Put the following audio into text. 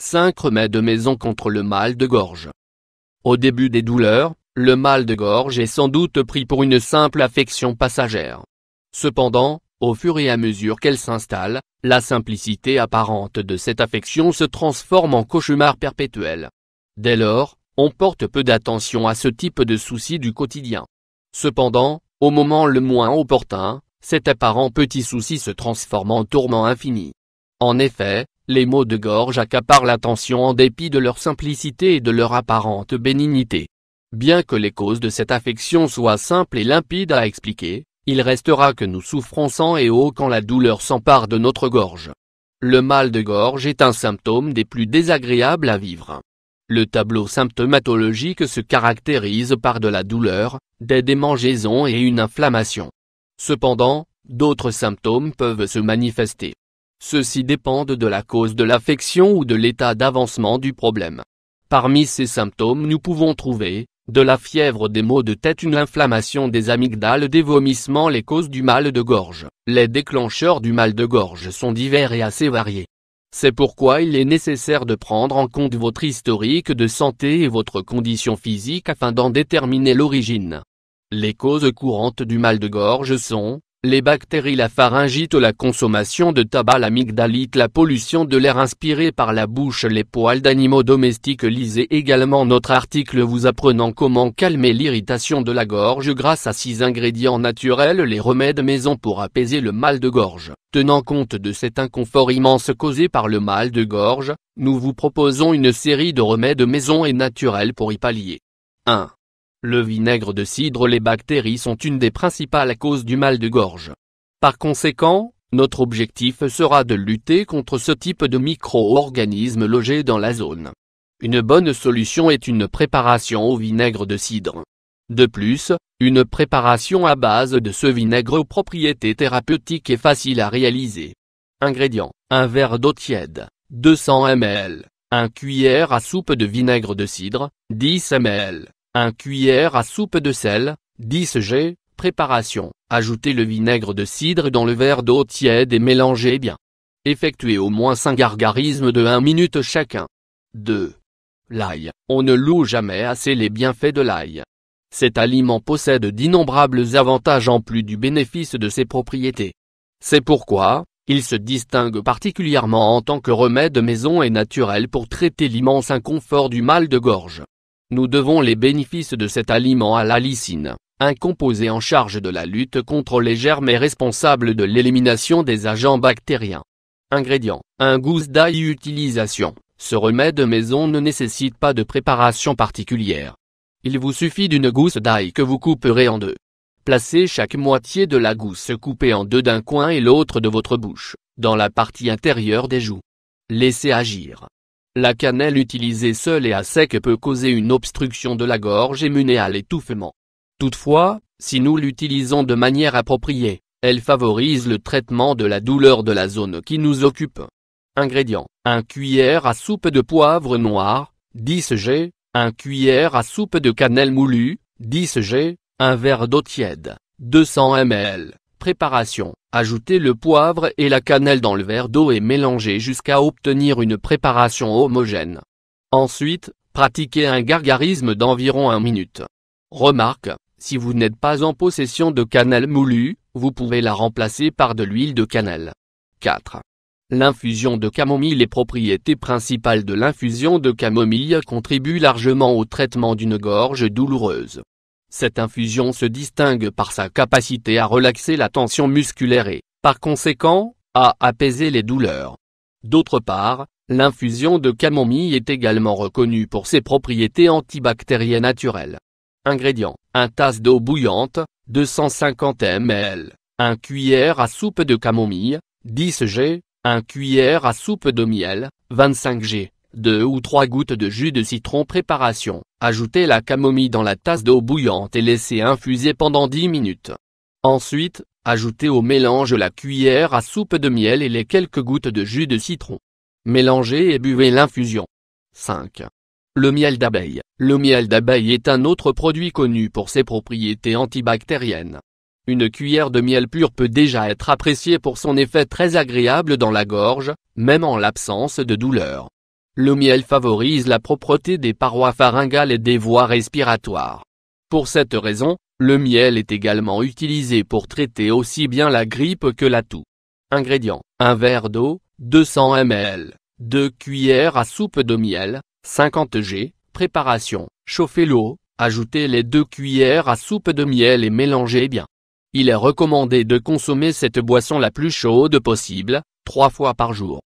5 remèdes maison contre le mal de gorge. Au début des douleurs, le mal de gorge est sans doute pris pour une simple affection passagère. Cependant, au fur et à mesure qu'elle s'installe, la simplicité apparente de cette affection se transforme en cauchemar perpétuel. Dès lors, on porte peu d'attention à ce type de soucis du quotidien. Cependant, au moment le moins opportun, cet apparent petit souci se transforme en tourment infini. En effet, les maux de gorge accaparent l'attention en dépit de leur simplicité et de leur apparente bénignité. Bien que les causes de cette affection soient simples et limpides à expliquer, il restera que nous souffrons sang et eau quand la douleur s'empare de notre gorge. Le mal de gorge est un symptôme des plus désagréables à vivre. Le tableau symptomatologique se caractérise par de la douleur, des démangeaisons et une inflammation. Cependant, d'autres symptômes peuvent se manifester. Ceux-ci dépendent de la cause de l'affection ou de l'état d'avancement du problème. Parmi ces symptômes nous pouvons trouver de la fièvre, des maux de tête, une inflammation des amygdales, des vomissements. Les causes du mal de gorge. Les déclencheurs du mal de gorge sont divers et assez variés. C'est pourquoi il est nécessaire de prendre en compte votre historique de santé et votre condition physique afin d'en déterminer l'origine. Les causes courantes du mal de gorge sont les bactéries, la pharyngite, la consommation de tabac, l'amygdalite, la pollution de l'air inspiré par la bouche, les poils d'animaux domestiques. Lisez également notre article vous apprenant comment calmer l'irritation de la gorge grâce à 6 ingrédients naturels, les remèdes maison pour apaiser le mal de gorge. Tenant compte de cet inconfort immense causé par le mal de gorge, nous vous proposons une série de remèdes maison et naturels pour y pallier. 1. Le vinaigre de cidre. Les bactéries sont une des principales causes du mal de gorge. Par conséquent, notre objectif sera de lutter contre ce type de micro-organismes logés dans la zone. Une bonne solution est une préparation au vinaigre de cidre. De plus, une préparation à base de ce vinaigre aux propriétés thérapeutiques est facile à réaliser. Ingrédients: un verre d'eau tiède, 200 ml, 1 cuillère à soupe de vinaigre de cidre, 10 ml. 1 cuillère à soupe de sel, 10 g. Préparation: ajoutez le vinaigre de cidre dans le verre d'eau tiède et mélangez bien. Effectuez au moins 5 gargarismes de 1 minute chacun. 2. L'ail. On ne loue jamais assez les bienfaits de l'ail. Cet aliment possède d'innombrables avantages en plus du bénéfice de ses propriétés. C'est pourquoi il se distingue particulièrement en tant que remède maison et naturel pour traiter l'immense inconfort du mal de gorge. Nous devons les bénéfices de cet aliment à la lysine, un composé en charge de la lutte contre les germes et responsable de l'élimination des agents bactériens. Ingrédients: 1 gousse d'ail. Utilisation: ce remède maison ne nécessite pas de préparation particulière. Il vous suffit d'une gousse d'ail que vous couperez en deux. Placez chaque moitié de la gousse coupée en deux d'un coin et l'autre de votre bouche, dans la partie intérieure des joues. Laissez agir. La cannelle utilisée seule et à sec peut causer une obstruction de la gorge et mener à l'étouffement. Toutefois, si nous l'utilisons de manière appropriée, elle favorise le traitement de la douleur de la zone qui nous occupe. Ingrédients: 1 cuillère à soupe de poivre noir, 10 g, 1 cuillère à soupe de cannelle moulue, 10 g, 1 verre d'eau tiède, 200 ml. Préparation: ajoutez le poivre et la cannelle dans le verre d'eau et mélangez jusqu'à obtenir une préparation homogène. Ensuite, pratiquez un gargarisme d'environ 1 minute. Remarque: si vous n'êtes pas en possession de cannelle moulue, vous pouvez la remplacer par de l'huile de cannelle. 4. L'infusion de camomille. Les propriétés principales de l'infusion de camomille contribuent largement au traitement d'une gorge douloureuse. Cette infusion se distingue par sa capacité à relaxer la tension musculaire et, par conséquent, à apaiser les douleurs. D'autre part, l'infusion de camomille est également reconnue pour ses propriétés antibactériennes naturelles. Ingrédients: 1 tasse d'eau bouillante, 250 ml, 1 cuillère à soupe de camomille, 10 g, 1 cuillère à soupe de miel, 25 g. 2 ou 3 gouttes de jus de citron. Préparation: ajoutez la camomille dans la tasse d'eau bouillante et laissez infuser pendant 10 minutes. Ensuite, ajoutez au mélange la cuillère à soupe de miel et les quelques gouttes de jus de citron. Mélangez et buvez l'infusion. 5. Le miel d'abeille. Le miel d'abeille est un autre produit connu pour ses propriétés antibactériennes. Une cuillère de miel pur peut déjà être appréciée pour son effet très agréable dans la gorge, même en l'absence de douleur. Le miel favorise la propreté des parois pharyngales et des voies respiratoires. Pour cette raison, le miel est également utilisé pour traiter aussi bien la grippe que la toux. Ingrédients: 1 verre d'eau, 200 ml, 2 cuillères à soupe de miel, 50 g. Préparation: chauffez l'eau, ajoutez les 2 cuillères à soupe de miel et mélangez bien. Il est recommandé de consommer cette boisson la plus chaude possible, 3 fois par jour.